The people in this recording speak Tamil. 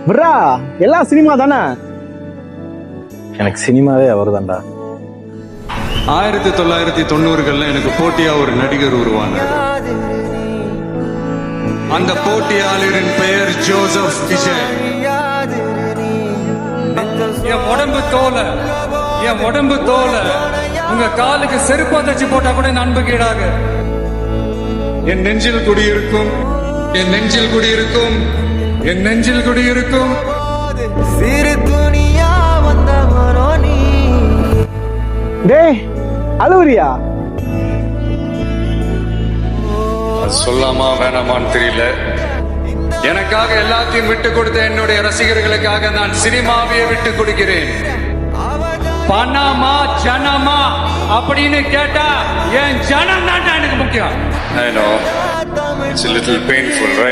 பிரா எல்லாம் சினிமா தானே. எனக்கு சினிமாவே அவர் தான்டா. 1990 எனக்கு போட்டியா ஒரு நடிகர் உருவானார். அந்த போட்டியாளரின் பெயர் ஜோசப் விஜய். என் உடம்பு தோல உங்க காலுக்கு செருப்பா தச்சு போட்டா கூட என் அன்பு கீழாக. என் நெஞ்சில் குடியிருக்கும், என் நெஞ்சில் குடியிருக்கும், என் நெஞ்சில் குடியிருக்கும். சிறு துணியா வந்தவரோ நீ. டேய் அழுவுறியா? சொல்லாமா வேணாமான்னு தெரியல. எனக்காக எல்லாத்தையும் விட்டு கொடுத்த என்னுடைய ரசிகர்களுக்காக நான் சினிமாவையே விட்டு கொடுக்கிறேன். பணமா ஜனமா அப்படின்னு கேட்டா என் ஜனம் தான் எனக்கு முக்கியம். I know it's a little painful, right?